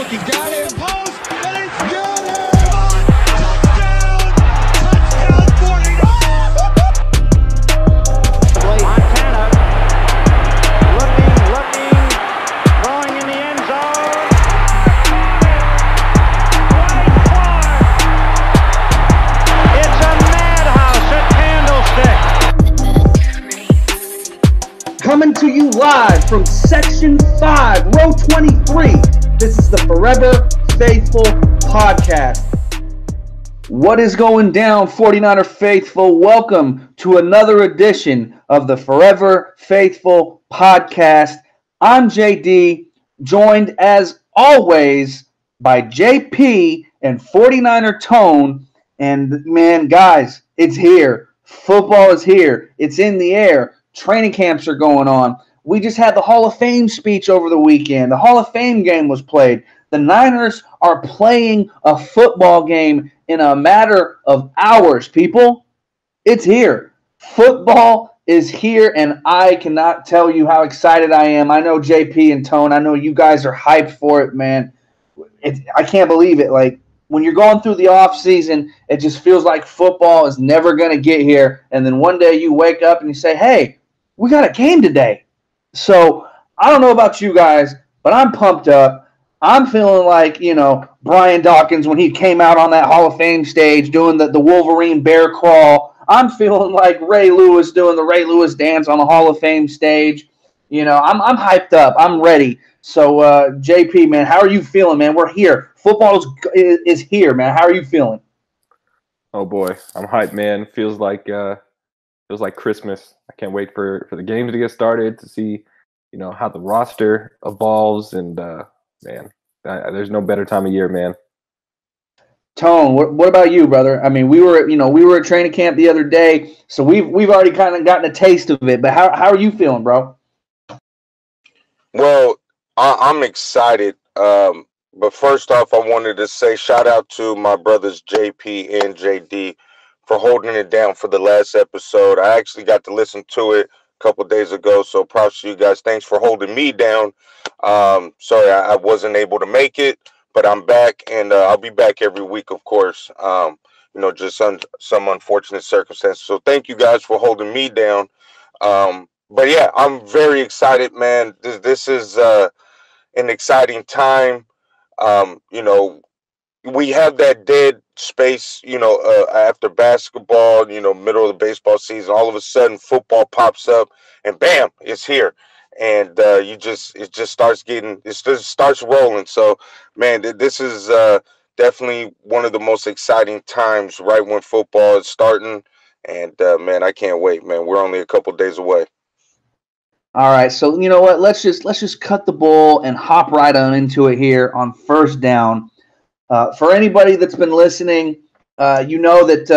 He got it. Post, and it's good. Touchdown, 49. Montana looking, throwing in the end zone. Right far. It's a madhouse at Candlestick. Coming to you live from Section 5, Row 23. This is the Forever Faithful Podcast. What is going down, 49er Faithful? Welcome to another edition of the Forever Faithful Podcast. I'm JD, joined as always by JP and 49er Tone. And man, guys, it's here. Football is here. It's in the air. Training camps are going on. We just had the Hall of Fame speech over the weekend. The Hall of Fame game was played. The Niners are playing a football game in a matter of hours, people. It's here. Football is here, and I cannot tell you how excited I am. I know JP and Tone, I know you guys are hyped for it, man. I can't believe it. Like, when you're going through the offseason, it just feels like football is never going to get here. And then one day you wake up and you say, hey, we got a game today. So I don't know about you guys, but I'm pumped up. I'm feeling like, Brian Dawkins when he came out on that Hall of Fame stage doing the Wolverine bear crawl. I'm feeling like Ray Lewis doing the Ray Lewis dance on the Hall of Fame stage. I'm hyped up. I'm ready. So, JP, man, how are you feeling, man? We're here. Football is here, man. How are you feeling? Oh boy, I'm hyped, man. Feels like Christmas. I can't wait for the games to get started to see, how the roster evolves, and man, there's no better time of year, man. Tone, what about you, brother? I mean, we were at training camp the other day, so we've already kind of gotten a taste of it. But how are you feeling, bro? Well, I'm excited. But first off, I wanted to say shout out to my brothers JP and JD for holding it down for the last episode. I actually got to listen to it a couple days ago, so props to you guys. Thanks for holding me down. Sorry I wasn't able to make it, but I'm back, and I'll be back every week, of course. Just some unfortunate circumstances. So thank you guys for holding me down. But yeah, I'm very excited, man. This is an exciting time. We have that dead space, after basketball, middle of the baseball season. All of a sudden, football pops up, and bam, it's here, and it just starts rolling. So, man, this is definitely one of the most exciting times right when football is starting, and man, I can't wait, man. We're only a couple days away. All right, so you know what? Let's just cut the bull and hop right on into it here on first down. For anybody that's been listening, you know that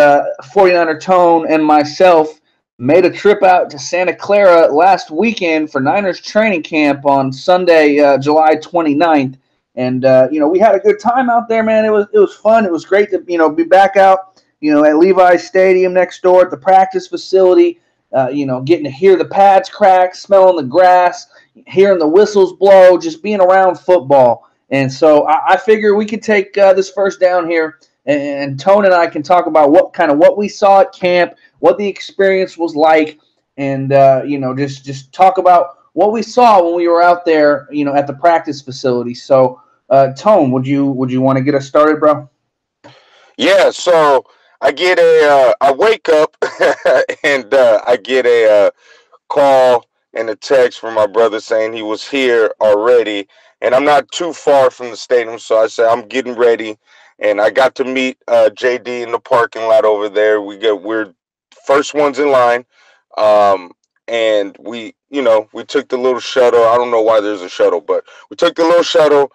49er Tone and myself made a trip out to Santa Clara last weekend for Niners training camp on Sunday, July 29th. And we had a good time out there, man. It was fun. It was great to be back out at Levi's Stadium next door at the practice facility. Getting to hear the pads crack, smelling the grass, hearing the whistles blow, just being around football. And so I figure we could take this first down here, and Tone and I can talk about what we saw at camp, what the experience was like, and just talk about what we saw when we were out there, at the practice facility. So, Tone, would you want to get us started, bro? Yeah. So I wake up and I get a call and a text from my brother saying he was here already, and I'm not too far from the stadium, so I said I'm getting ready, and I got to meet JD in the parking lot over there. We're first ones in line, and we took the little shuttle. I don't know why there's a shuttle, but we took the little shuttle,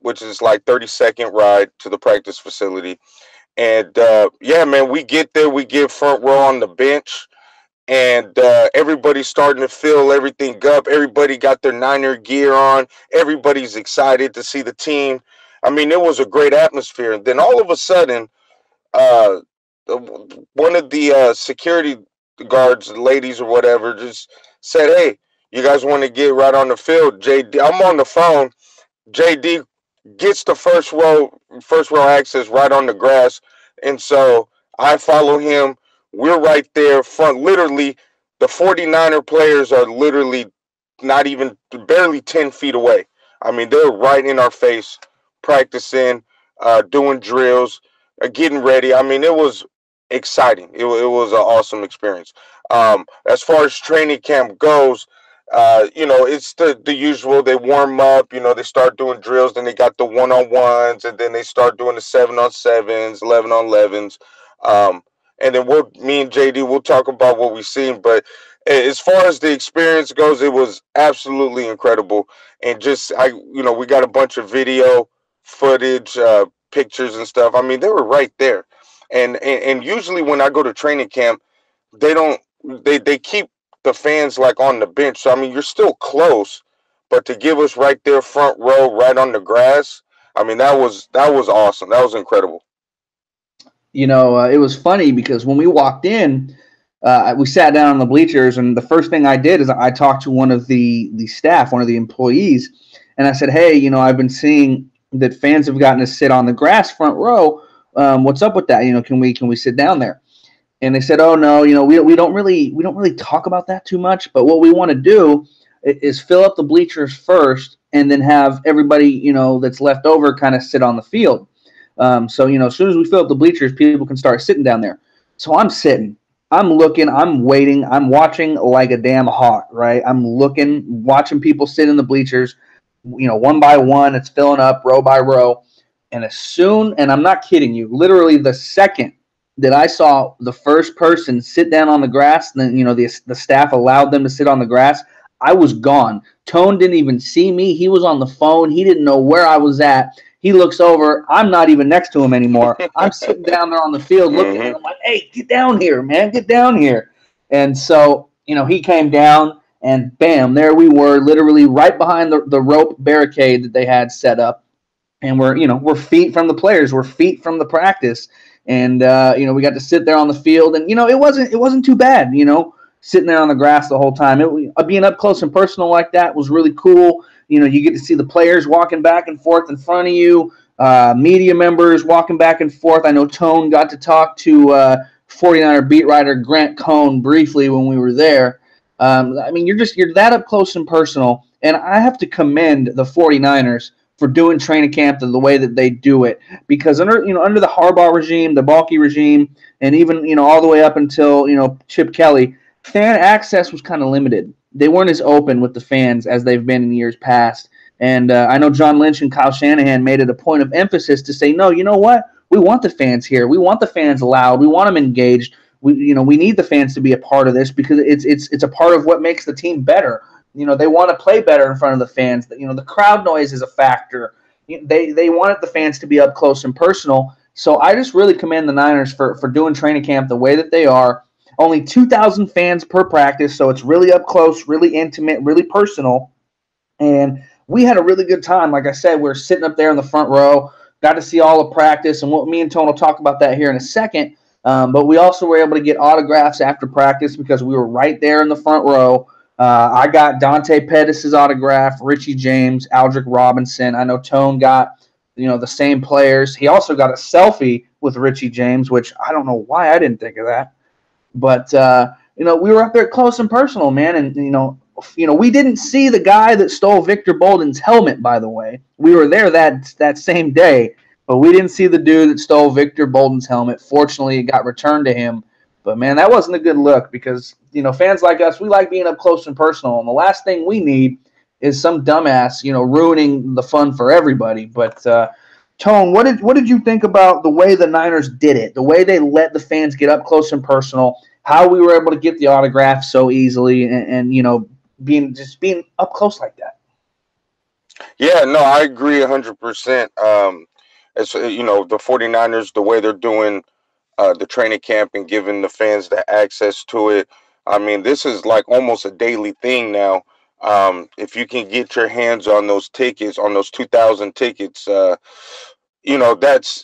which is like 30-second ride to the practice facility. And, yeah, man, we get there, we get front row on the bench, and everybody's starting to fill everything up. Everybody got their Niner gear on. Everybody's excited to see the team. I mean, it was a great atmosphere. And then all of a sudden, one of the security guards, ladies or whatever, just said, hey, you guys want to get right on the field? JD, I'm on the phone. JD gets the first row access right on the grass. And so I follow him. We're right there front. Literally, the 49er players are literally not even barely 10 feet away. I mean, they're right in our face, practicing, doing drills, getting ready. I mean, it was exciting. It was an awesome experience. As far as training camp goes, it's the usual. They warm up, they start doing drills, then they got the 1-on-1s, and then they start doing the 7-on-7s, 11-on-11s. And then me and JD, we'll talk about what we've seen. But as far as the experience goes, it was absolutely incredible. And we got a bunch of video footage, pictures and stuff. I mean, they were right there. And usually when I go to training camp, they don't they keep the fans like on the bench. So I mean, you're still close, but to give us right there front row, right on the grass, I mean, that was awesome. That was incredible. It was funny because when we walked in, we sat down on the bleachers, and the first thing I did is I talked to one of the staff, one of the employees, and I said, "Hey, I've been seeing that fans have gotten to sit on the grass front row. What's up with that? Can we sit down there?" And they said, "Oh no, we don't really talk about that too much. But what we want to do is fill up the bleachers first, and then have everybody that's left over kind of sit on the field. So as soon as we fill up the bleachers, people can start sitting down there." So I'm sitting, I'm looking, I'm waiting, I'm watching like a damn hawk, right? I'm looking, watching people sit in the bleachers, one by one. It's filling up row by row, and and I'm not kidding you, literally the second that I saw the first person sit down on the grass, and then the staff allowed them to sit on the grass, I was gone. Tone didn't even see me. He was on the phone. He didn't know where I was at. He looks over. I'm not even next to him anymore. I'm sitting down there on the field looking at him like, "Hey, get down here, man. Get down here." And so, he came down, and bam, there we were, literally right behind the rope barricade that they had set up. And we're feet from the players. We're feet from the practice. And, we got to sit there on the field. And, it wasn't too bad, sitting there on the grass the whole time. Being up close and personal like that was really cool. You get to see the players walking back and forth in front of you, media members walking back and forth. I know Tone got to talk to 49er beat writer Grant Cohn briefly when we were there. I mean, you're that up close and personal. And I have to commend the 49ers for doing training camp the way that they do it, because under the Harbaugh regime, the Balky regime, and even all the way up until Chip Kelly, fan access was kind of limited. They weren't as open with the fans as they've been in years past. And I know John Lynch and Kyle Shanahan made it a point of emphasis to say, no, you know what? We want the fans here. We want the fans loud. We want them engaged. We need the fans to be a part of this, because it's a part of what makes the team better. They want to play better in front of the fans. The crowd noise is a factor. They wanted the fans to be up close and personal. So I just really commend the Niners for doing training camp the way that they are. Only 2,000 fans per practice, so it's really up close, really intimate, really personal. And we had a really good time. Like I said, we're sitting up there in the front row, got to see all the practice, and me and Tone will talk about that here in a second. But we also were able to get autographs after practice because we were right there in the front row. I got Dante Pettis' autograph, Richie James, Aldrick Robinson. I know Tone got the same players. He also got a selfie with Richie James, which I don't know why I didn't think of that. But, we were up there close and personal, man. And, we didn't see the guy that stole Victor Bolden's helmet, by the way. We were there that same day, but we didn't see the dude that stole Victor Bolden's helmet. Fortunately, it got returned to him. But, man, that wasn't a good look because, fans like us, we like being up close and personal. And the last thing we need is some dumbass, ruining the fun for everybody. But, Tone, what did you think about the way the Niners did it, the way they let the fans get up close and personal, how we were able to get the autographs so easily and being up close like that? Yeah, no, I agree 100%. It's, the 49ers, the way they're doing the training camp and giving the fans the access to it. I mean, this is like almost a daily thing now. If you can get your hands on those tickets, on those 2,000 tickets, that's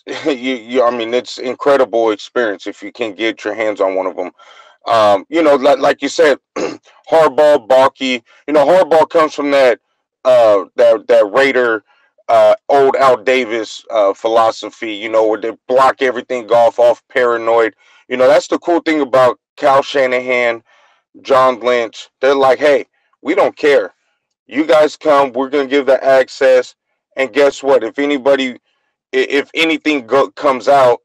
I mean, it's incredible experience if you can get your hands on one of them. Like you said, Harbaugh, Balky. Harbaugh comes from that Raider old Al Davis philosophy, where they block everything off paranoid. That's the cool thing about Cal Shanahan, John Lynch. They're like, hey, we don't care. You guys come, we're going to give the access. And guess what? If anything comes out,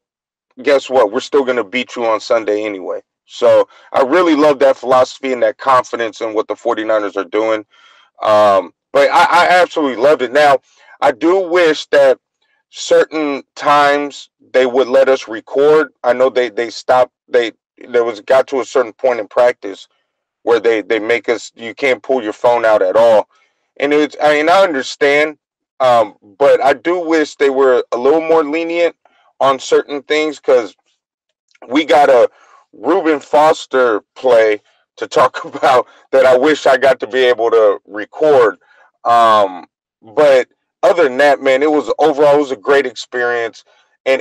guess what? We're still going to beat you on Sunday anyway. So I really love that philosophy and that confidence in what the 49ers are doing. But I absolutely loved it. Now, I do wish that certain times they would let us record. I know they stopped. Got to a certain point in practice where they make us, you can't pull your phone out at all. And I understand, but I do wish they were a little more lenient on certain things, because we got a Reuben Foster play to talk about that I wish I got to be able to record. But other than that, man, it was a great experience. And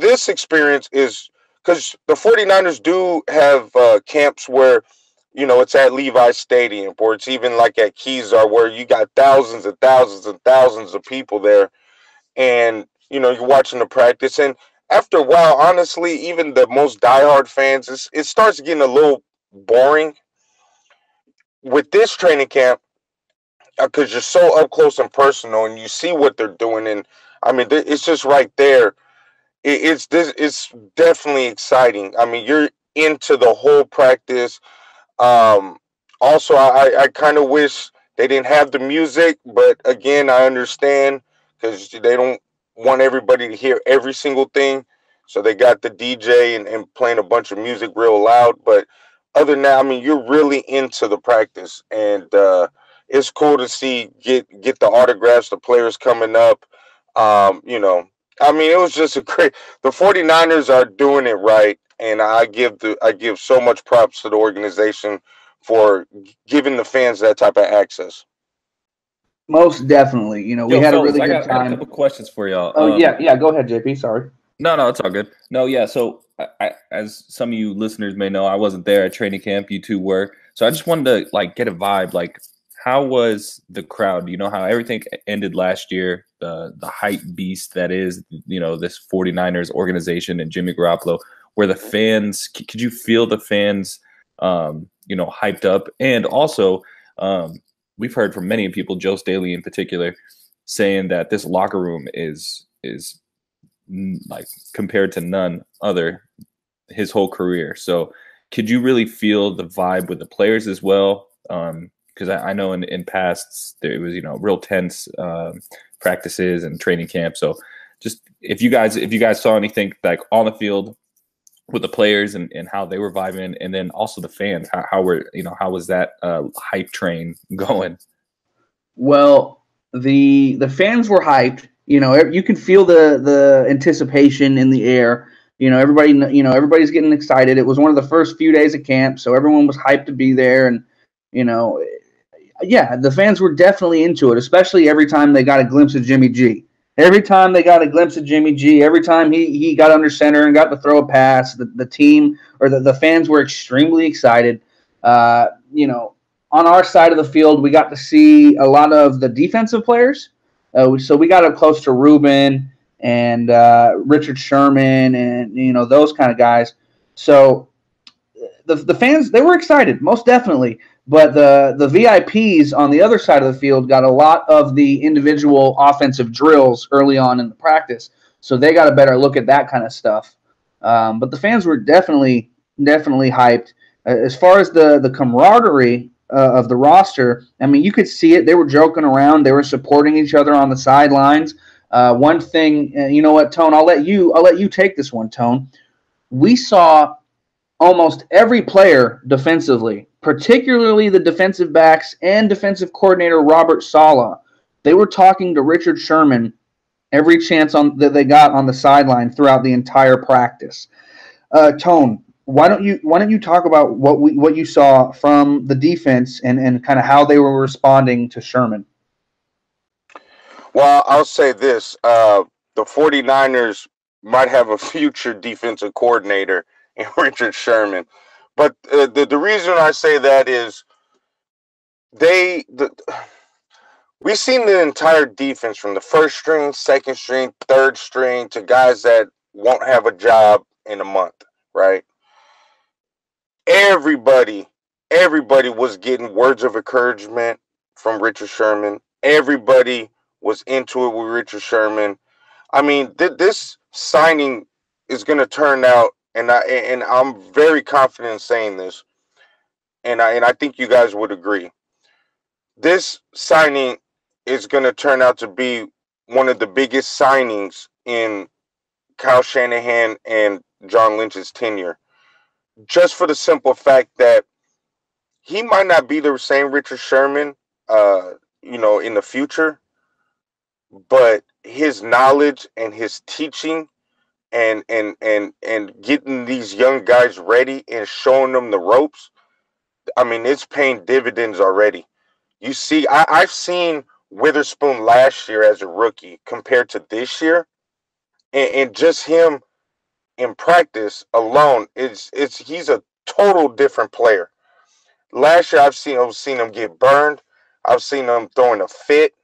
this experience is because the 49ers do have camps where, it's at Levi Stadium, or it's even like at Kezar, where you got thousands and thousands and thousands of people there. And, you're watching the practice. And after a while, honestly, even the most diehard fans, it starts getting a little boring. With this training camp, because you're so up close and personal, and you see what they're doing, and I mean, it's just right there. It's definitely exciting. I mean, you're into the whole practice. Also, I kind of wish they didn't have the music, but again, I understand, because they don't want everybody to hear every single thing. So they got the DJ and playing a bunch of music real loud. But other than that, I mean, you're really into the practice, and it's cool to see get the autographs, the players coming up. I mean, it was just the 49ers are doing it right, and I give so much props to the organization for giving the fans that type of access. Most definitely. We had fellas, a really good I got a time. couple questions for y'all. Oh, yeah. Go ahead, JP. Sorry. No, it's all good. No, yeah. So, as some of you listeners may know, I wasn't there at training camp. You two were. So I just wanted to get a vibe. How was the crowd? You know how everything ended last year. The hype beast that is this 49ers organization and Jimmy Garoppolo. Where the fans? Could you feel the fans? Hyped up, and also we've heard from many people, Joe Staley in particular, saying that this locker room is compared to none other his whole career. So could you really feel the vibe with the players as well? Because I know in pasts there was real tense practices and training camp. So just if you guys saw anything on the field with the players and how they were vibing, and then also the fans, how was that hype train going? Well, the fans were hyped. You can feel the anticipation in the air. Everybody's getting excited. It was one of the first few days of camp, so everyone was hyped to be there. And the fans were definitely into it, especially every time they got a glimpse of Jimmy G. Every time they got a glimpse of Jimmy G, every time he got under center and got to throw a pass, the team or the fans were extremely excited. On our side of the field, we got to see a lot of the defensive players. So we got up close to Reuben and Richard Sherman and those kind of guys. So the fans, they were excited, most definitely. But the VIPs on the other side of the field got a lot of the individual offensive drills early on in the practice, so they got a better look at that kind of stuff. But the fans were definitely hyped. As far as the camaraderie of the roster, I mean, you could see it. They were joking around. They were supporting each other on the sidelines. One thing, you know what, Tone? I'll let you take this one, Tone. We saw almost every player defensively, particularly the defensive backs and defensive coordinator Robert Saleh. They were talking to Richard Sherman every chance that they got on the sideline throughout the entire practice. Tone, why don't you talk about what you saw from the defense and kind of how they were responding to Sherman? Well, I'll say this. The 49ers might have a future defensive coordinator in Richard Sherman. But the reason I say that is we've seen the entire defense from the first string, second string, third string to guys that won't have a job in a month, right? Everybody was getting words of encouragement from Richard Sherman. Everybody was into it with Richard Sherman. I mean, this signing is going to turn out, and I'm very confident in saying this, and I think you guys would agree. This signing is going to turn out to be one of the biggest signings in Kyle Shanahan and John Lynch's tenure, just for the simple fact that he might not be the same Richard Sherman, in the future, but his knowledge and his teaching and getting these young guys ready and showing them the ropes, I mean, it's paying dividends already. You see, I've seen Witherspoon last year as a rookie compared to this year, and just him in practice alone, he's a total different player. Last year, I've seen him get burned. I've seen him throwing a fit.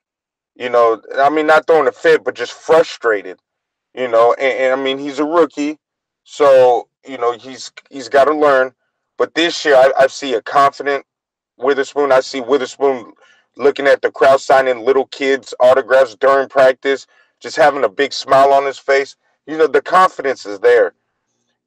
I mean, not throwing a fit, but just frustrated. And I mean, he's a rookie, so he's got to learn. But this year, I see a confident Witherspoon. I see Witherspoon looking at the crowd, signing little kids' autographs during practice, just having a big smile on his face. The confidence is there,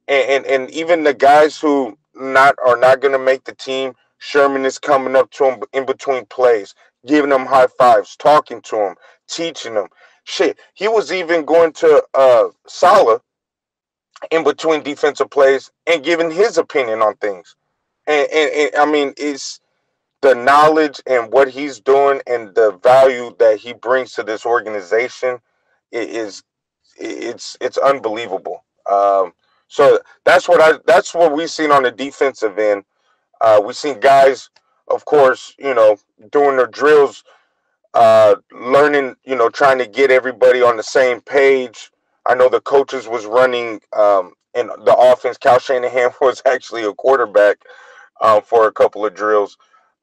and even the guys who are not going to make the team, Sherman is coming up to him in between plays, giving them high fives, talking to him, teaching them. Shit, he was even going to Saleh in between defensive plays and giving his opinion on things. And I mean, it's the knowledge and what he's doing and the value that he brings to this organization it's unbelievable. So that's what we've seen on the defensive end. We've seen guys, of course, doing their drills, learning, trying to get everybody on the same page. I know the coaches was running in the offense. Kyle Shanahan was actually a quarterback for a couple of drills.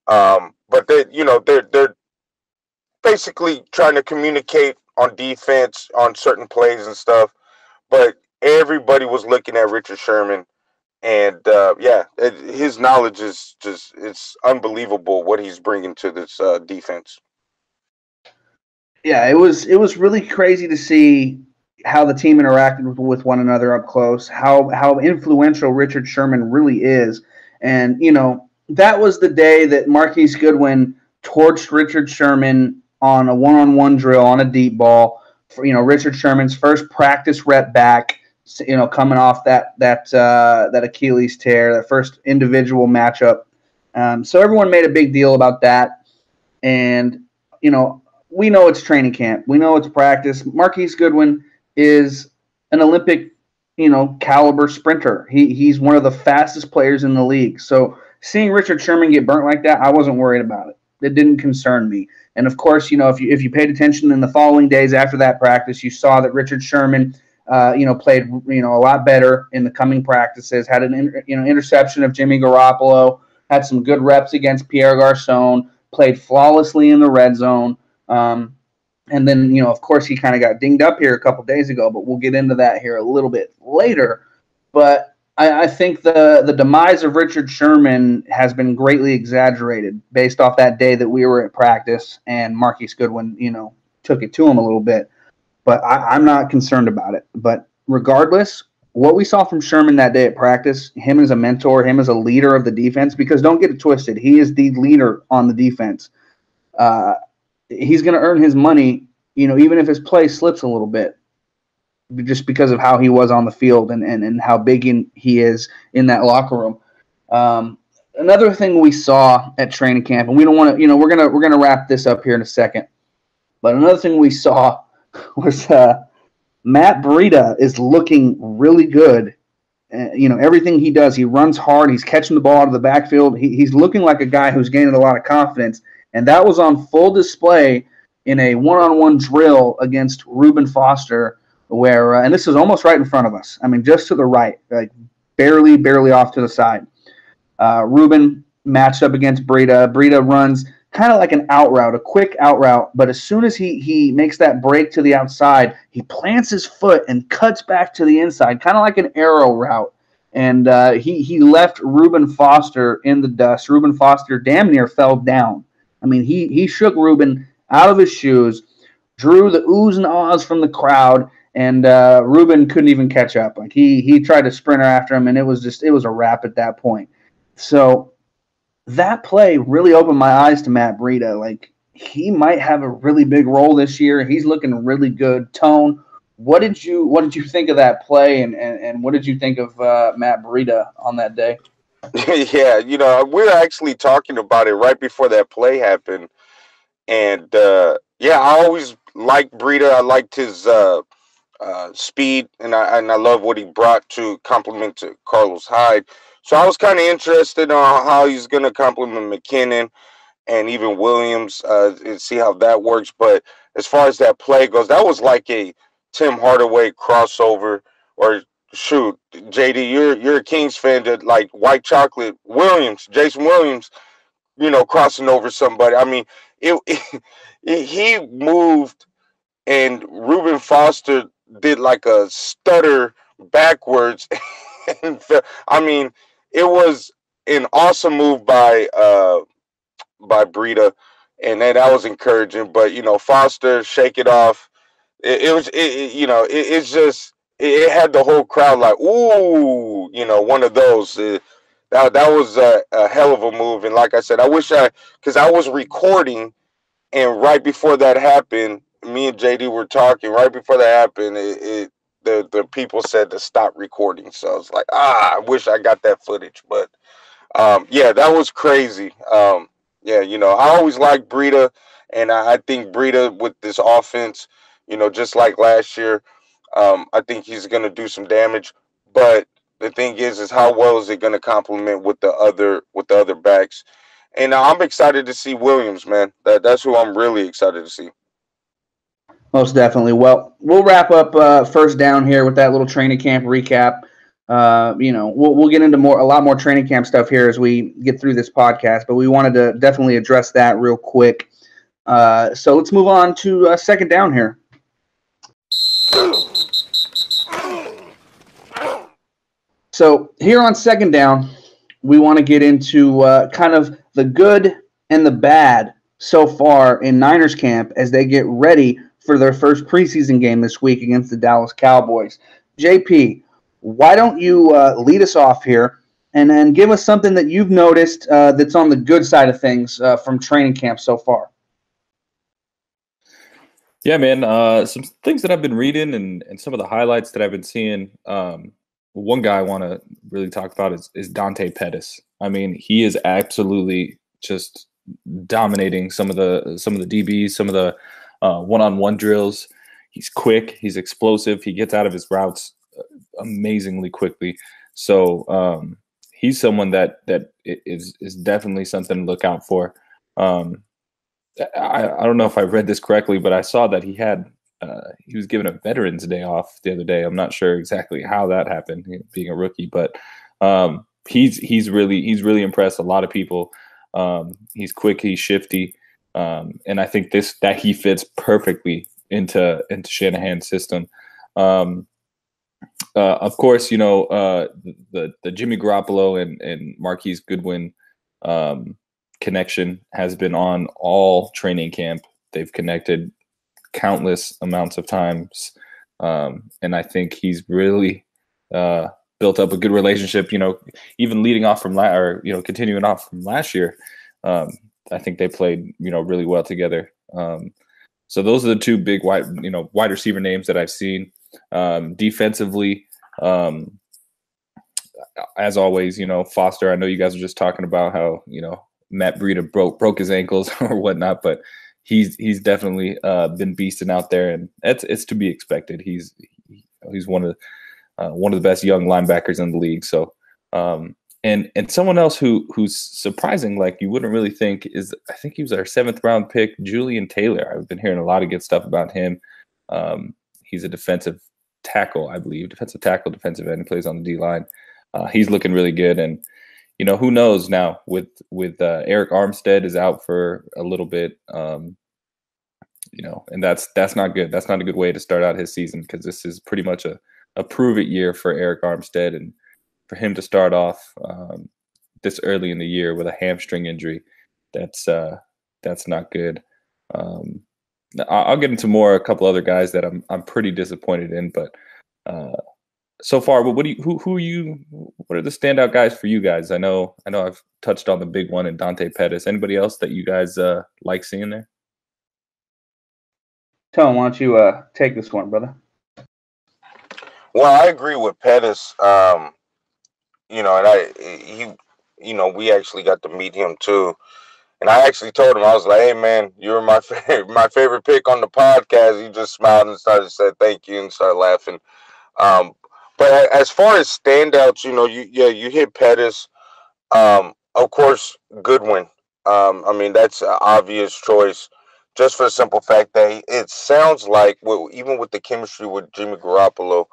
But they're basically trying to communicate on defense on certain plays and stuff. But everybody was looking at Richard Sherman, and his knowledge is it's unbelievable what he's bringing to this defense. Yeah, it was really crazy to see how the team interacted with one another up close, how influential Richard Sherman really is. And, that was the day that Marquise Goodwin torched Richard Sherman on a one-on-one drill on a deep ball. For, Richard Sherman's first practice rep back, coming off that Achilles tear, that first individual matchup. So everyone made a big deal about that. And, we know it's training camp. We know it's practice. Marquise Goodwin is an Olympic, caliber sprinter. He's one of the fastest players in the league. So seeing Richard Sherman get burnt like that, I wasn't worried about it. It didn't concern me. And of course, if you paid attention in the following days after that practice, you saw that Richard Sherman, played a lot better in the coming practices. Had an interception of Jimmy Garoppolo. Had some good reps against Pierre Garçon. Played flawlessly in the red zone. And then, of course, he kind of got dinged up here a couple days ago, but we'll get into that here a little bit later. But I think the demise of Richard Sherman has been greatly exaggerated based off that day that we were at practice and Marquise Goodwin, took it to him a little bit. But I'm not concerned about it. But regardless, what we saw from Sherman that day at practice, him as a mentor, him as a leader of the defense, because don't get it twisted, he is the leader on the defense. He's going to earn his money, even if his play slips a little bit, just because of how he was on the field and how big he is in that locker room. Another thing we saw at training camp, and we don't want to, we're gonna wrap this up here in a second, but another thing we saw was Matt Breida is looking really good. Everything he does, he runs hard. He's catching the ball out of the backfield. He's looking like a guy who's gaining a lot of confidence. And that was on full display in a one-on-one drill against Reuben Foster, where and this is almost right in front of us. I mean, just to the right, like barely off to the side. Reuben matched up against Breida. Breida runs kind of like an out route, a quick out route. But as soon as he makes that break to the outside, he plants his foot and cuts back to the inside, kind of like an arrow route. And he left Reuben Foster in the dust. Reuben Foster damn near fell down. I mean, he shook Reuben out of his shoes, drew the oohs and ahs from the crowd, and Reuben couldn't even catch up. Like he tried to sprinter after him, and it was a wrap at that point. So that play really opened my eyes to Matt Breida. Like, he might have a really big role this year. He's looking really good. Tone, what did you think of that play, and what did you think of Matt Breida on that day? Yeah, we were actually talking about it right before that play happened. And yeah, I always liked Breida. I liked his speed, and I love what he brought to complement to Carlos Hyde. So I was kind of interested on how he's going to complement McKinnon and even Williams, and see how that works. But as far as that play goes, that was like a Tim Hardaway crossover. Or shoot, JD, you're a Kings fan, that like White Chocolate Williams, Jason Williams, crossing over somebody. I mean, he moved, and Reuben Foster did like a stutter backwards. And I mean, it was an awesome move by Breida, and that was encouraging. But Foster shake it off. It's just it had the whole crowd like, ooh, one of those. That was a hell of a move. And like I said, because I was recording, and right before that happened, me and JD were talking. Right before that happened, the people said to stop recording. So I was like, I wish I got that footage. But yeah, that was crazy. Yeah, I always liked Breida, and I think Breida with this offense, just like last year, I think he's going to do some damage. But the thing is how well is it going to complement with the other backs? And I'm excited to see Williams, man. That's who I'm really excited to see. Most definitely. Well, we'll wrap up first down here with that little training camp recap. We'll get into a lot more training camp stuff here as we get through this podcast, but we wanted to definitely address that real quick. So let's move on to second down here. So here on second down, we want to get into kind of the good and the bad so far in Niners camp as they get ready for their first preseason game this week against the Dallas Cowboys. JP, why don't you lead us off here and then give us something that you've noticed that's on the good side of things from training camp so far? Yeah, man. Some things that I've been reading and some of the highlights that I've been seeing. One guy I want to really talk about is Dante Pettis. I mean, he is absolutely just dominating some of the DBs, some of the one-on-one drills. He's quick. He's explosive. He gets out of his routes amazingly quickly. So he's someone that is definitely something to look out for. I don't know if I read this correctly, but I saw that he was given a Veterans Day off the other day. I'm not sure exactly how that happened, being a rookie, but he's really impressed a lot of people. He's quick, he's shifty, and I think that he fits perfectly into Shanahan's system. Of course, the Jimmy Garoppolo and Marquise Goodwin connection has been on all training camp. They've connected countless amounts of times, and I think he's really built up a good relationship. Even leading off from continuing off from last year, I think they played really well together. So those are the two big wide receiver names that I've seen. Defensively, as always, Foster. I know you guys were just talking about how Matt Breida broke his ankles or whatnot, but he's definitely been beasting out there, and it's to be expected. He's one of the best young linebackers in the league. So and someone else who's surprising, like you wouldn't really think, is I think he was our 7th round pick, Julian Taylor. I've been hearing a lot of good stuff about him. He's a defensive tackle, I believe, defensive end. He plays on the D line. He's looking really good, and who knows now with Eric Armstead is out for a little bit, and that's not good. That's not a good way to start out his season, because this is pretty much a prove it year for Eric Armstead, and for him to start off this early in the year with a hamstring injury, that's not good. I'll get into a couple other guys that I'm pretty disappointed in, but so far, what are the standout guys for you guys? I know I've touched on the big one in Dante Pettis. Anybody else that you guys like seeing there? Tone, why don't you take this one, brother? Well, I agree with Pettis. And we actually got to meet him too. And I actually told him, I was like, "Hey man, you were my favorite pick on the podcast." He just smiled and said thank you and started laughing. But as far as standouts, you hit Pettis. Of course, Goodwin. That's an obvious choice, just for the simple fact that it sounds like, even with the chemistry with Jimmy Garoppolo,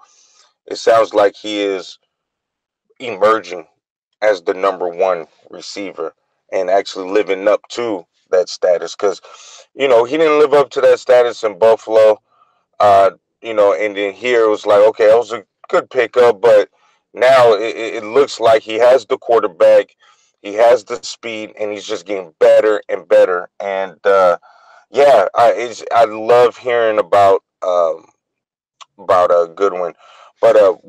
it sounds like he is emerging as the number one receiver and actually living up to that status. Because, he didn't live up to that status in Buffalo, and then here it was like, okay, that was a good pickup, but now it looks like he has the quarterback, he has the speed, and he's just getting better and better. And I love hearing about Goodwin. But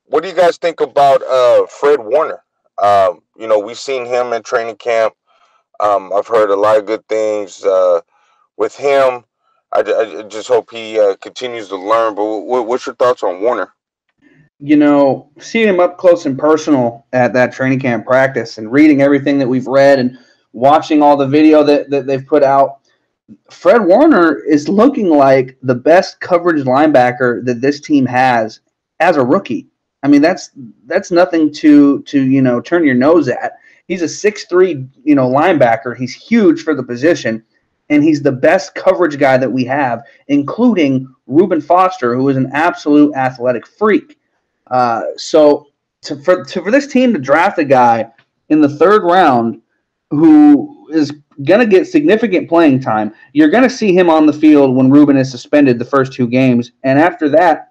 what do you guys think about Fred Warner? We've seen him in training camp. I've heard a lot of good things with him. I just hope he continues to learn. But what's your thoughts on Warner? Seeing him up close and personal at that training camp practice and reading everything that we've read and watching all the video that they've put out, Fred Warner is looking like the best coverage linebacker that this team has as a rookie. I mean, that's nothing to turn your nose at. He's a 6'3", linebacker. He's huge for the position, and he's the best coverage guy that we have, including Reuben Foster, who is an absolute athletic freak. So for this team to draft a guy in the third round who is going to get significant playing time, you're going to see him on the field when Reuben is suspended the first 2 games, and after that,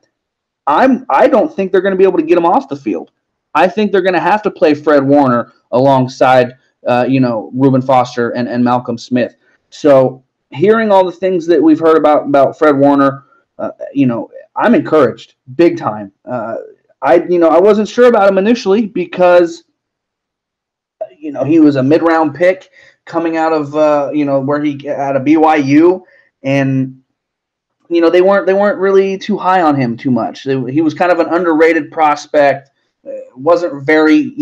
I don't think they're going to be able to get him off the field. I think they're going to have to play Fred Warner alongside, Reuben Foster and Malcolm Smith. So hearing all the things that we've heard about Fred Warner, I'm encouraged big time. I wasn't sure about him initially because, he was a mid-round pick coming out of, where he out of BYU, and they weren't really too high on him too much. He was kind of an underrated prospect. Wasn't very,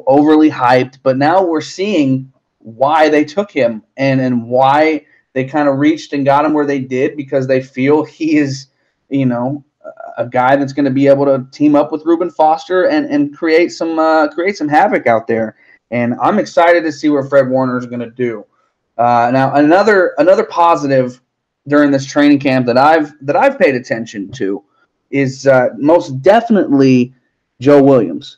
overly hyped, but now we're seeing why they took him and why they kind of reached and got him where they did, because they feel he is, a guy that's going to be able to team up with Reuben Foster and create some havoc out there. And I'm excited to see what Fred Warner is going to do. Now another positive during this training camp that I've paid attention to is most definitely Joe Williams.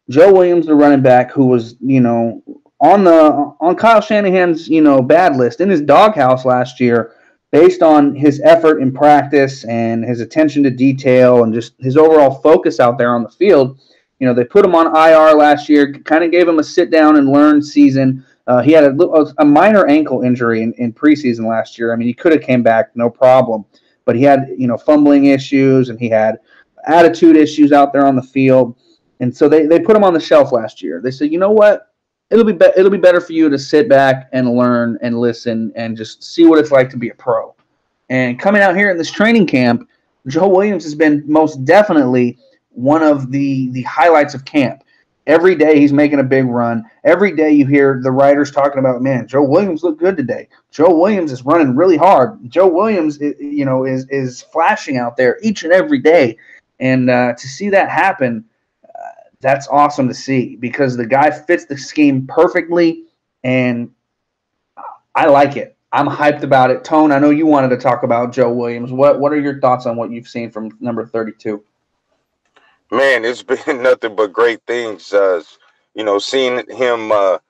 Joe Williams, the running back, who was on Kyle Shanahan's bad list in his doghouse last year, based on his effort in practice and his attention to detail and just his overall focus out there on the field. They put him on IR last year, kind of gave him a sit down and learn season. He had a minor ankle injury in preseason last year. I mean, he could have came back no problem, but he had fumbling issues and he had attitude issues out there on the field, and so they put him on the shelf last year. They said, you know what, it'll be better for you to sit back and learn and listen and just see what it's like to be a pro. And coming out here in this training camp, Joe Williams has been most definitely one of the highlights of camp. Every day he's making a big run. Every day you hear the writers talking about, man, Joe Williams looked good today. Joe Williams is running really hard. Joe Williams, is flashing out there each and every day. And to see that happen, that's awesome to see, because the guy fits the scheme perfectly, and I like it. I'm hyped about it. Tone, I know you wanted to talk about Joe Williams. What are your thoughts on what you've seen from number 32? Man, it's been nothing but great things. seeing him up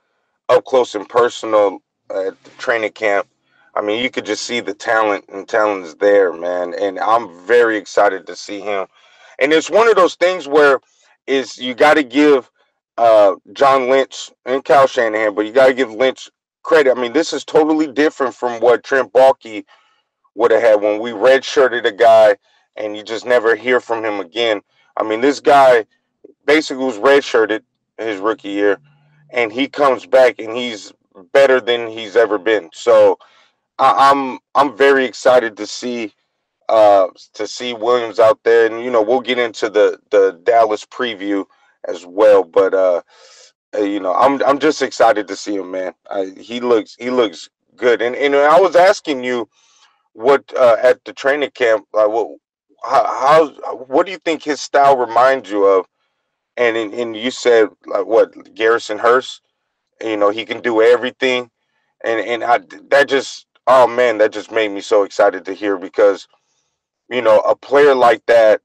close and personal at the training camp. I mean, you could just see the talent, and talent is there, man. And I'm very excited to see him. And it's one of those things where is you got to give John Lynch and Kyle Shanahan, but you got to give Lynch credit. I mean, this is totally different from what Trent Baalke would have had when we redshirted a guy and you just never hear from him again. I mean, this guy basically was redshirted his rookie year, and he comes back and he's better than he's ever been. So I'm very excited to see Williams out there, and we'll get into the Dallas preview as well. But I'm just excited to see him, man. He looks good, and I was asking you what at the training camp, what do you think his style reminds you of? And you said like what Garrison Hurst, he can do everything, and that just oh man, that just made me so excited to hear because a player like that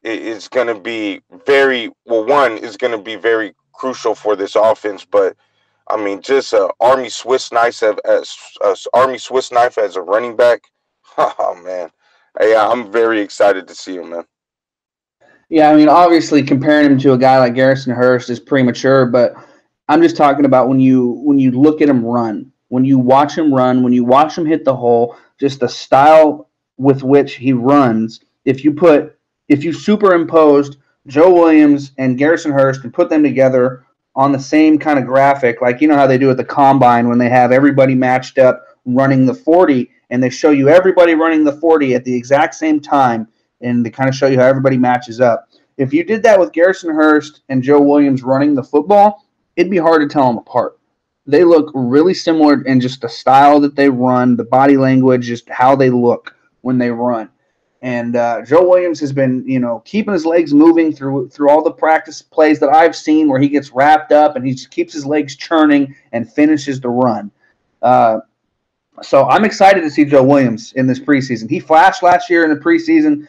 is going to be one is going to be very crucial for this offense, but I mean, just a Army Swiss knife as a running back. Oh man, yeah, I'm very excited to see him, man. Yeah, I mean, obviously comparing him to a guy like Garrison Hurst is premature, but I'm just talking about when you look at him run, when you watch him run, when you watch him hit the hole, just the style with which he runs. If you superimposed Joe Williams and Garrison Hurst and put them together on the same kind of graphic, like you know how they do at the combine when they have everybody matched up running the 40 and they show you everybody running the 40 at the exact same time and they kind of show you how everybody matches up. If you did that with Garrison Hurst and Joe Williams running the football, it'd be hard to tell them apart. They look really similar in just the style that they run, the body language, just how they look when they run. And Joe Williams has been, keeping his legs moving through all the practice plays that I've seen where he gets wrapped up and he just keeps his legs churning and finishes the run. So I'm excited to see Joe Williams in this preseason. He flashed last year in the preseason.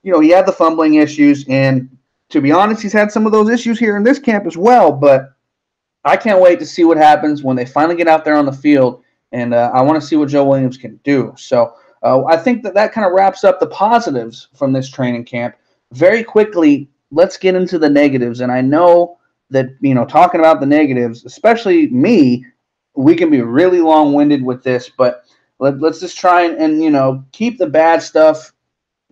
He had the fumbling issues, and to be honest, he's had some of those issues here in this camp as well, but I can't wait to see what happens when they finally get out there on the field, and I want to see what Joe Williams can do. So I think that kind of wraps up the positives from this training camp. Very quickly, let's get into the negatives, and I know that, talking about the negatives, especially me, we can be really long-winded with this, but let's just try and keep the bad stuff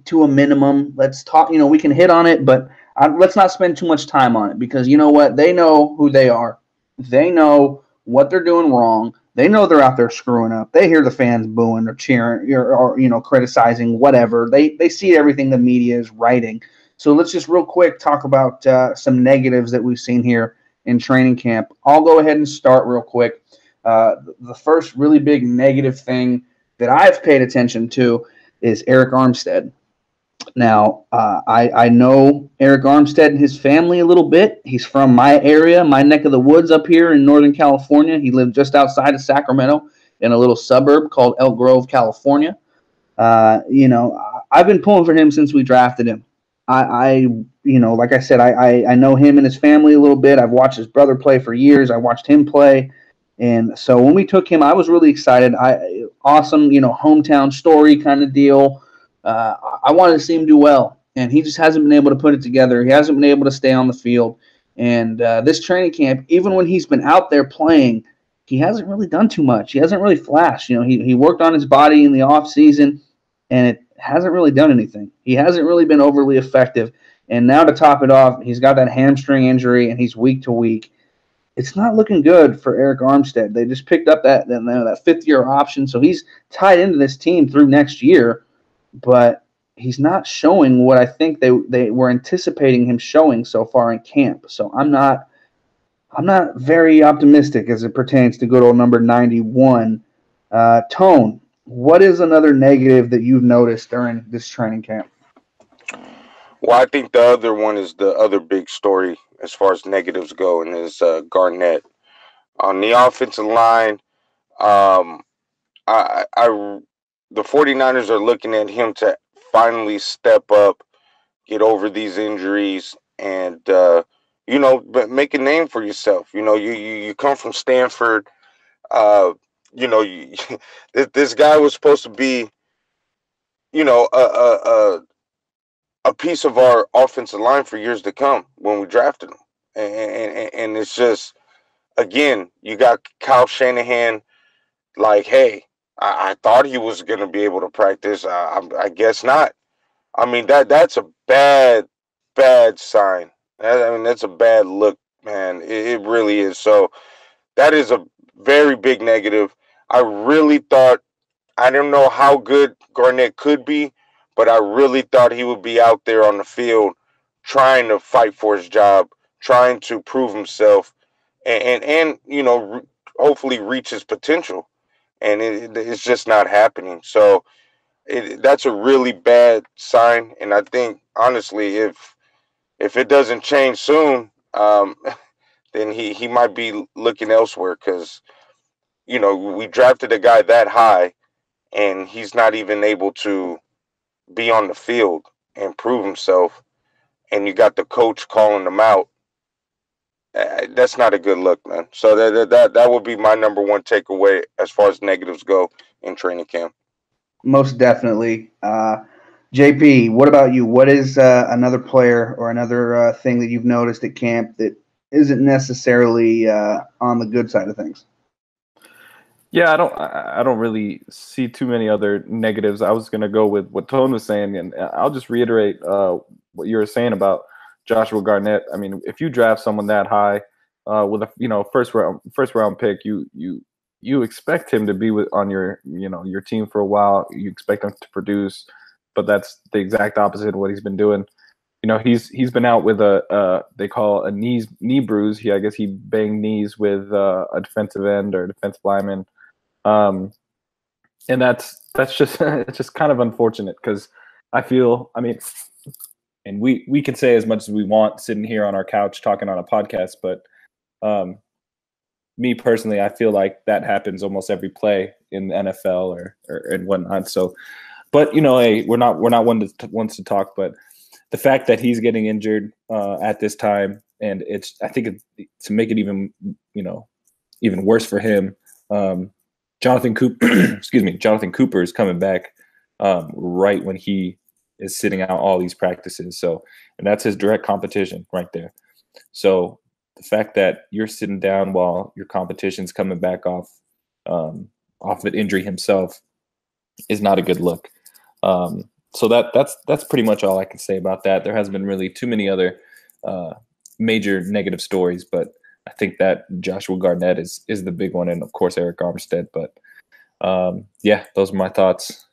to a minimum. Let's talk, we can hit on it, but let's not spend too much time on it because you know what? They know who they are. They know what they're doing wrong. They know they're out there screwing up. They hear the fans booing or cheering or criticizing, whatever. They see everything the media is writing. So let's just real quick talk about some negatives that we've seen here in training camp. I'll go ahead and start real quick. The first really big negative thing that I've paid attention to is Eric Armstead. Now, I know Eric Armstead and his family a little bit. He's from my area, my neck of the woods up here in Northern California. He lived just outside of Sacramento in a little suburb called Elk Grove, California. I've been pulling for him since we drafted him. Like I said, I know him and his family a little bit. I've watched his brother play for years. I watched him play. And so when we took him, I was really excited. Awesome, hometown story kind of deal. I wanted to see him do well, and he just hasn't been able to put it together. He hasn't been able to stay on the field. And this training camp, even when he's been out there playing, he hasn't really done too much. He hasn't really flashed. He worked on his body in the off season, and it hasn't really done anything. He hasn't really been overly effective. And now to top it off, he's got that hamstring injury, and he's week to week. It's not looking good for Eric Armstead. They just picked up that fifth-year option, so he's tied into this team through next year. But he's not showing what I think they were anticipating him showing so far in camp. So I'm not very optimistic as it pertains to good old number 91. Tone, what is another negative that you've noticed during this training camp? Well, I think the other one is the other big story as far as negatives go, and is Garnett on the offensive line. The 49ers are looking at him to finally step up, get over these injuries, and but make a name for yourself. You come from Stanford. You know, you, this guy was supposed to be, a piece of our offensive line for years to come when we drafted him. And it's just, again, you got Kyle Shanahan like, hey, I thought he was going to be able to practice. I guess not. I mean, that's a bad sign. That's a bad look, man. It really is. So that is a very big negative. I really thought, I don't know how good Garnett could be, but I really thought he would be out there on the field trying to fight for his job, trying to prove himself, and hopefully reach his potential. And it's just not happening. So that's a really bad sign. And I think, honestly, if it doesn't change soon, then he might be looking elsewhere, because, we drafted a guy that high, and he's not even able to be on the field and prove himself, and you got the coach calling him out. That's not a good look, man. So that would be my number one takeaway as far as negatives go in training camp. Most definitely. JP, what about you? What is another player or another thing that you've noticed at camp that isn't necessarily on the good side of things? Yeah, I don't really see too many other negatives. I was going to go with what Tone was saying, and I'll just reiterate what you were saying about Joshua Garnett. I mean, if you draft someone that high with a first round pick, you expect him to be on your team for a while. You expect him to produce, but that's the exact opposite of what he's been doing. He's been out with a they call a knee bruise. I guess he banged knees with a defensive end or defensive lineman. And that's just it's just kind of unfortunate, because I feel, and we can say as much as we want sitting here on our couch talking on a podcast, but me personally, I feel like that happens almost every play in the NFL or and whatnot. So, but hey, we're not ones to talk, but the fact that he's getting injured at this time, and I think to make it even worse for him. Jonathan Cooper is coming back right when he is sitting out all these practices. So, and that's his direct competition right there. So the fact that you're sitting down while your competition's coming back off an injury himself is not a good look. So that's pretty much all I can say about that. There hasn't been really too many other major negative stories, but I think that Joshua Garnett is the big one, and of course Eric Armstead. But those are my thoughts.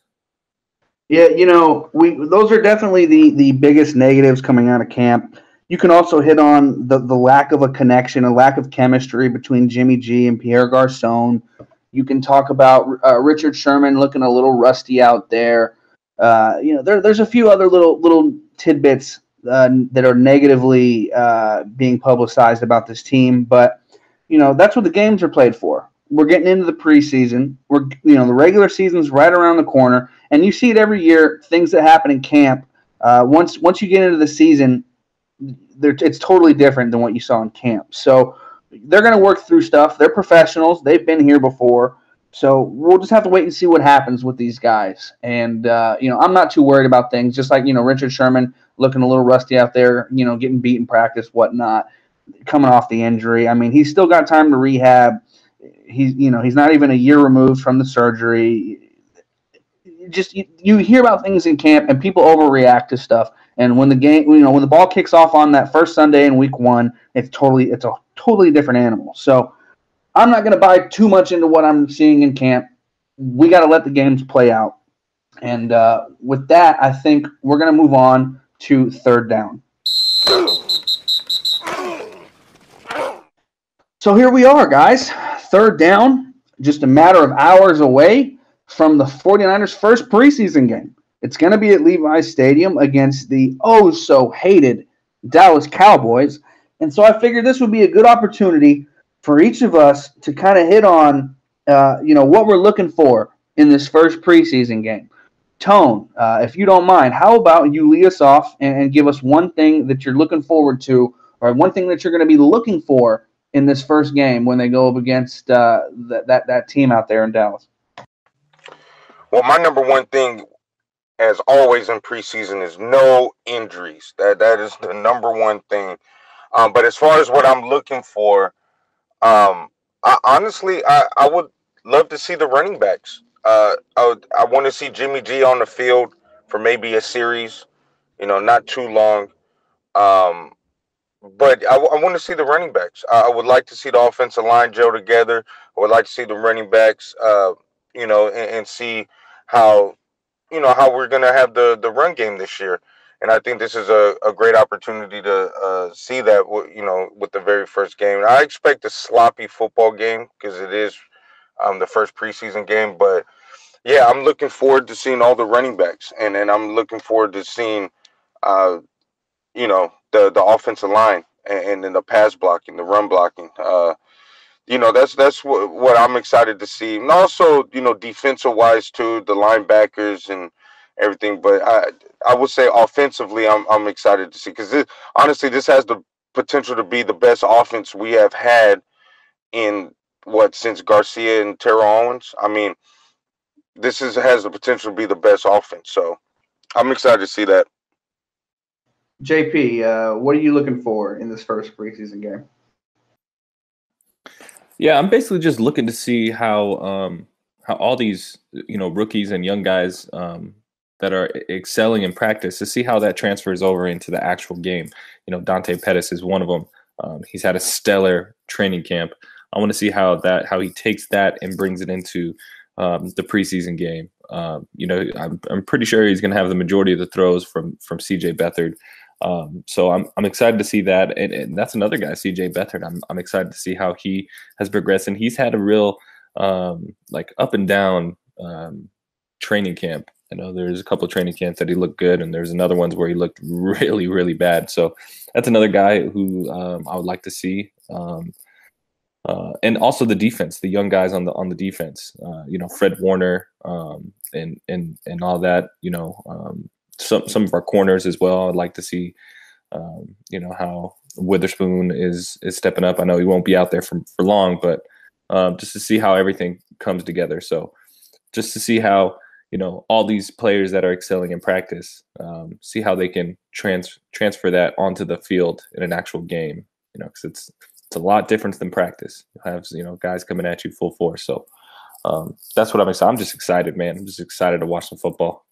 Yeah, those are definitely the biggest negatives coming out of camp. You can also hit on the lack of a connection, a lack of chemistry between Jimmy G and Pierre Garçon. You can talk about Richard Sherman looking a little rusty out there. There's a few other little tidbits that are negatively being publicized about this team, but that's what the games are played for. We're getting into the preseason. The regular season's right around the corner, and you see it every year. Things that happen in camp. Once you get into the season, it's totally different than what you saw in camp. So they're going to work through stuff. They're professionals. They've been here before. So we'll just have to wait and see what happens with these guys. And, I'm not too worried about things. Just like, Richard Sherman looking a little rusty out there, getting beat in practice, whatnot, coming off the injury. I mean, he's still got time to rehab. He's not even a year removed from the surgery. You hear about things in camp, and people overreact to stuff. And when the game, when the ball kicks off on that first Sunday in week 1, it's a totally different animal. So I'm not going to buy too much into what I'm seeing in camp. We got to let the games play out. And with that, I think we're going to move on to third down. So here we are, guys. Third down, just a matter of hours away from the 49ers' first preseason game. It's going to be at Levi's Stadium against the oh-so-hated Dallas Cowboys. And so I figured this would be a good opportunity for each of us to kind of hit on, what we're looking for in this first preseason game. Tone, if you don't mind, how about you lead us off and give us one thing that you're looking forward to or one thing that you're going to be looking for in this first game when they go up against that team out there in Dallas? Well, my number one thing, as always in preseason, is no injuries. That is the number one thing. But as far as what I'm looking for, I would love to see the running backs. I want to see Jimmy G on the field for maybe a series, not too long. But I want to see the running backs. I would like to see the offensive line gel together. I would like to see the running backs, and see how, how we're going to have the run game this year. And I think this is a great opportunity to see that, with the very first game. I expect a sloppy football game because it is the first preseason game. But, yeah, I'm looking forward to seeing all the running backs. And then I'm looking forward to seeing, the offensive line and then the pass blocking, the run blocking. That's what I'm excited to see. And also, defensive wise too, the linebackers and everything. But I would say offensively, I'm excited to see, because honestly, this has the potential to be the best offense we have had in since Garcia and Terrell Owens. I mean, this has the potential to be the best offense. So I'm excited to see that. JP, what are you looking for in this first preseason game? Yeah, I'm basically just looking to see how all these rookies and young guys that are excelling in practice, to see how that transfers over into the actual game. Dante Pettis is one of them. He's had a stellar training camp. I want to see how he takes that and brings it into the preseason game. I'm pretty sure he's going to have the majority of the throws from CJ Beathard. So I'm excited to see that, and that's another guy, CJ Beathard. I'm excited to see how he has progressed, and he's had a real up and down training camp. I know there's a couple of training camps that he looked good, and there's another ones where he looked really, really bad. So that's another guy who I would like to see. And also the defense, the young guys on the defense. Fred Warner and all that. Some of our corners as well. I'd like to see, how Witherspoon is stepping up. I know he won't be out there for long, but just to see how everything comes together. So just to see how, all these players that are excelling in practice, see how they can transfer that onto the field in an actual game, because it's a lot different than practice. You have, guys coming at you full force. So that's what I'm excited. I'm just excited, man. I'm just excited to watch some football.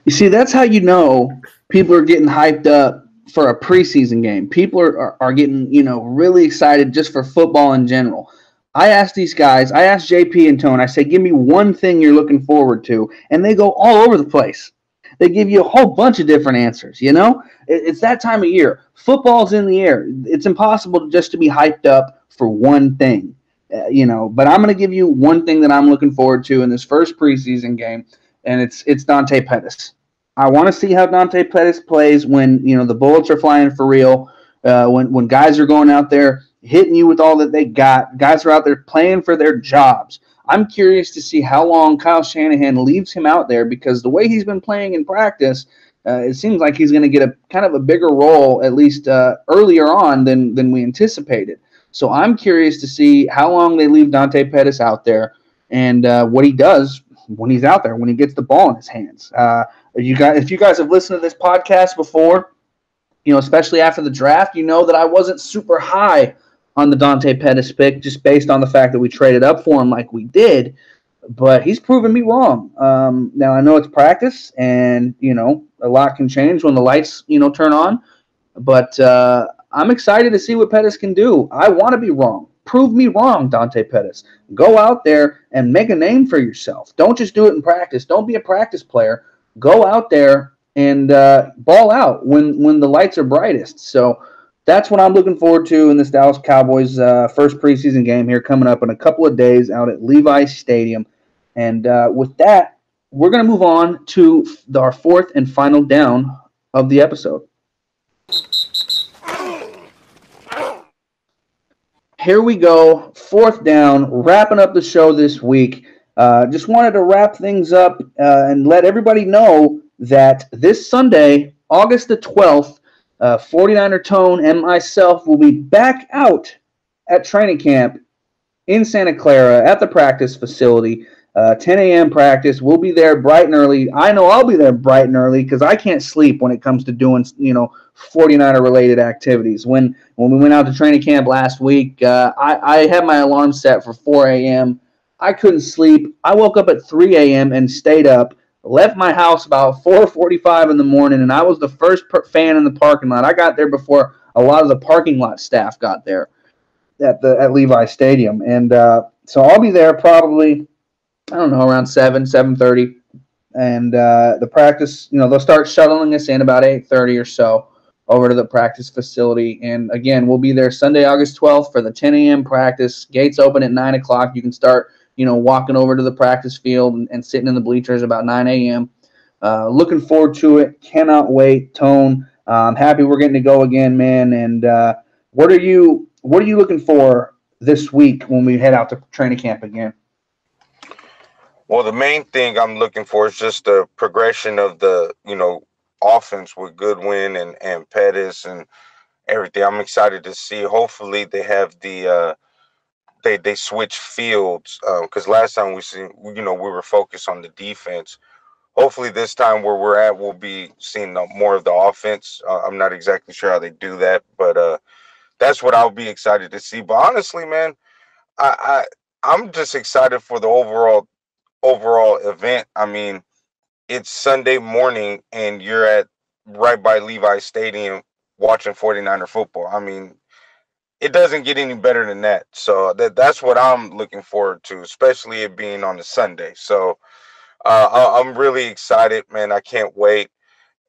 You see, that's how people are getting hyped up for a preseason game. People are getting, really excited just for football in general. I asked these guys, I asked JP and Tone, I said, give me one thing you're looking forward to, and they go all over the place. They give you a whole bunch of different answers, It's that time of year. Football's in the air. It's impossible just to be hyped up for one thing, But I'm going to give you one thing that I'm looking forward to in this first preseason game, and it's Dante Pettis. I want to see how Dante Pettis plays when the bullets are flying for real, when guys are going out there hitting you with all that they got. Guys are out there playing for their jobs. I'm curious to see how long Kyle Shanahan leaves him out there, because the way he's been playing in practice, it seems like he's going to get a kind of a bigger role, at least earlier on than we anticipated. So I'm curious to see how long they leave Dante Pettis out there and what he does when he's out there, when he gets the ball in his hands. If you guys have listened to this podcast before, especially after the draft, that I wasn't super high on the Dante Pettis pick, just based on the fact that we traded up for him like we did. But he's proven me wrong. Now, I know it's practice, and, a lot can change when the lights, turn on. But I'm excited to see what Pettis can do. I want to be wrong. Prove me wrong, Dante Pettis. Go out there and make a name for yourself. Don't just do it in practice. Don't be a practice player. Go out there and ball out when the lights are brightest. So that's what I'm looking forward to in this Dallas Cowboys first preseason game here coming up in a couple of days out at Levi's Stadium. And with that, we're going to move on to our fourth and final down of the episode. Here we go, fourth down, wrapping up the show this week. Just wanted to wrap things up and let everybody know that this Sunday, August the 12th, 49er Tone and myself will be back out at training camp in Santa Clara at the practice facility. 10 a.m. practice. We'll be there bright and early. I know I'll be there bright and early because I can't sleep when it comes to doing 49er related activities. When we went out to training camp last week, I had my alarm set for 4 a.m. I couldn't sleep. I woke up at 3 a.m. and stayed up. Left my house about 4:45 in the morning, and I was the first fan in the parking lot. I got there before a lot of the parking lot staff got there at Levi Stadium, and so I'll be there probably, I don't know, around 7:30, and the practice, they'll start shuttling us in about 8:30 or so over to the practice facility. And again, we'll be there Sunday, August 12th for the 10 a.m. practice. Gates open at 9 o'clock. You can start, walking over to the practice field and sitting in the bleachers about 9 a.m. Looking forward to it. Cannot wait. Tone, I'm happy we're getting to go again, man. And what are you looking for this week when we head out to training camp again? Well, the main thing I'm looking for is just the progression of the, offense with Goodwin and Pettis and everything. I'm excited to see. Hopefully they have the they switch fields, because last time we were focused on the defense. Hopefully this time where we're at, we'll be seeing more of the offense. I'm not exactly sure how they do that, but that's what I'll be excited to see. But honestly, man, I'm just excited for the overall event. I mean, it's Sunday morning and you're at right by Levi Stadium watching 49er football. I mean, it doesn't get any better than that. So that's what I'm looking forward to, especially it being on a Sunday. So I'm really excited, man. I can't wait.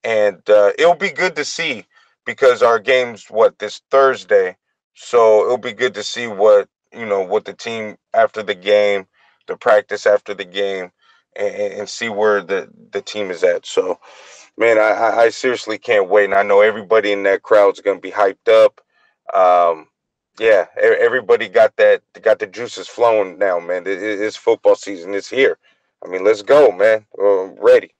And it'll be good to see because our game's this Thursday. So it'll be good to see what the team after the game, the practice after the game, and see where the team is at. So, man, I seriously can't wait. And I know everybody in that crowd's going to be hyped up. Yeah, everybody got the juices flowing now, man. It's football season. It's here. I mean, let's go, man. Ready.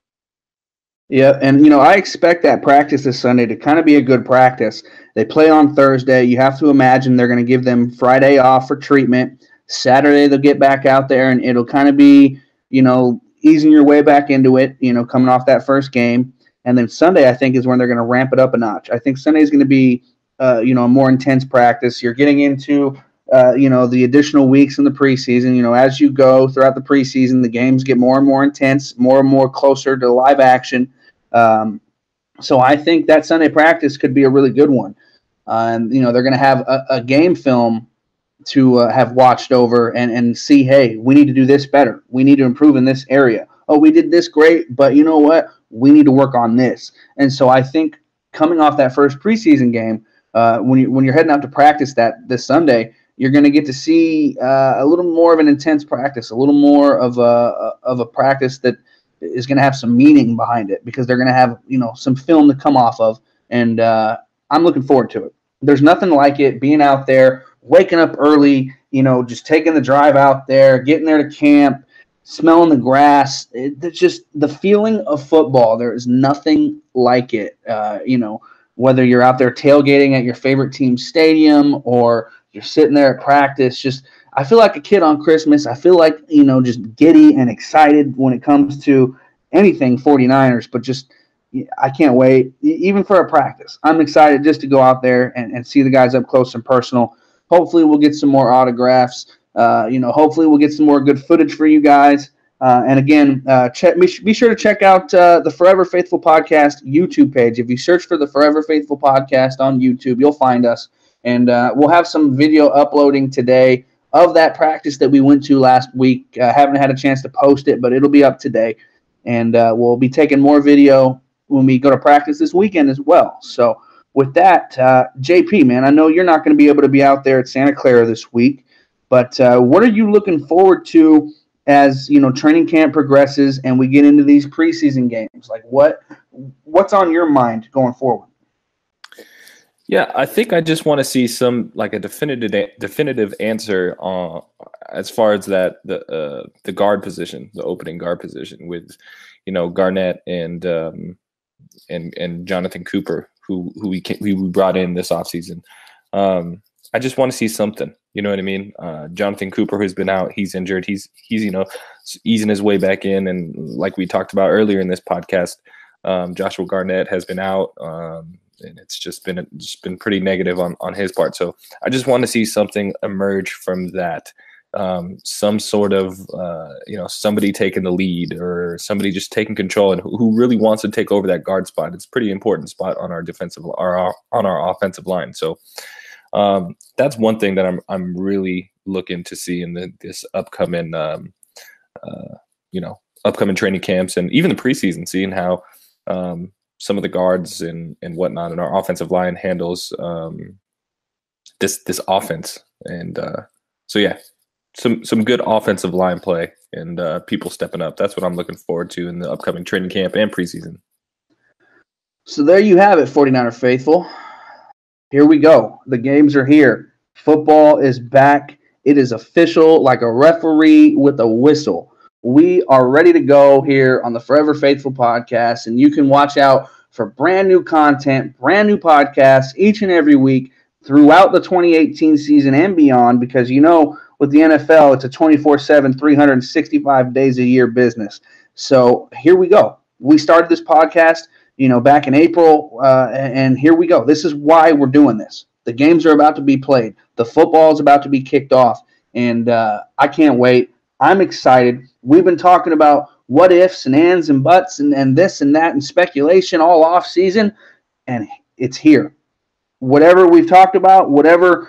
Yeah, and I expect that practice this Sunday to kind of be a good practice. They play on Thursday. You have to imagine they're going to give them Friday off for treatment. Saturday they'll get back out there, and it'll kind of be, easing your way back into it, coming off that first game. And then Sunday, I think, is when they're going to ramp it up a notch. I think Sunday is going to be, a more intense practice. You're getting into, the additional weeks in the preseason. As you go throughout the preseason, the games get more and more intense, more and more closer to live action. So I think that Sunday practice could be a really good one. And, they're going to have a game film to have watched over and see, hey, we need to do this better. We need to improve in this area. Oh, we did this great, but you know what? We need to work on this. And so I think coming off that first preseason game, when you're heading out to practice this Sunday, you're going to get to see a little more of an intense practice, a little more of a practice that is going to have some meaning behind it because they're going to have some film to come off of, and I'm looking forward to it. There's nothing like it being out there, waking up early, just taking the drive out there, getting there to camp, smelling the grass. It's just the feeling of football. There is nothing like it. Whether you're out there tailgating at your favorite team's stadium or you're sitting there at practice, I feel like a kid on Christmas. I feel like, just giddy and excited when it comes to anything 49ers, but I can't wait, even for a practice. I'm excited just to go out there and see the guys up close and personal. Hopefully we'll get some more autographs. Hopefully we'll get some more good footage for you guys. And again, be sure to check out the Forever Faithful Podcast YouTube page. If you search for the Forever Faithful Podcast on YouTube, you'll find us. And we'll have some video uploading today of that practice that we went to last week. Haven't had a chance to post it, but it'll be up today. And we'll be taking more video when we go to practice this weekend as well. So with that, JP, man, I know you're not going to be able to be out there at Santa Clara this week, but what are you looking forward to as training camp progresses and we get into these preseason games? Like what's on your mind going forward? Yeah, I think I just want to see some like a definitive answer as far as that the guard position, the opening guard position with Garnett and Jonathan Cooper, who we brought in this offseason. I just want to see something. You know what I mean? Jonathan Cooper, who's been out, he's injured. He's easing his way back in, and like we talked about earlier in this podcast, Joshua Garnett has been out, and it's just been pretty negative on his part. So I just want to see something emerge from that. Some sort of somebody taking the lead, or somebody just taking control, and who really wants to take over that guard spot. It's a pretty important spot on our on our offensive line. So that's one thing that I'm really looking to see in this upcoming upcoming training camps, and even the preseason, seeing how some of the guards and whatnot in our offensive line handles this offense. And so yeah, some good offensive line play and people stepping up. That's what I'm looking forward to in the upcoming training camp and preseason. So there you have it, 49er faithful. Here we go. The games are here. Football is back. It is official, like a referee with a whistle. We are ready to go here on the Forever Faithful podcast, and you can watch out for brand new content, brand new podcasts each and every week throughout the 2018 season and beyond, because with the NFL, it's a 24/7, 365 days a year business. So here we go. We started this podcast back in April, and here we go. This is why we're doing this. The games are about to be played. The football is about to be kicked off, and I can't wait. I'm excited. We've been talking about what ifs and ands and buts and this and that and speculation all off season, and it's here. Whatever we've talked about, whatever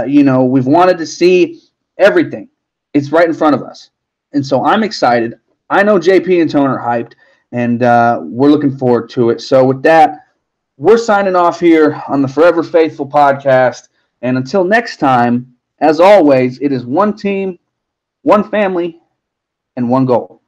we've wanted to see, everything, it's right in front of us. And so I'm excited. I know JP and Tone are hyped, and we're looking forward to it. So with that, we're signing off here on the Forever Faithful podcast. And until next time, as always, it is one team, one family, and one goal.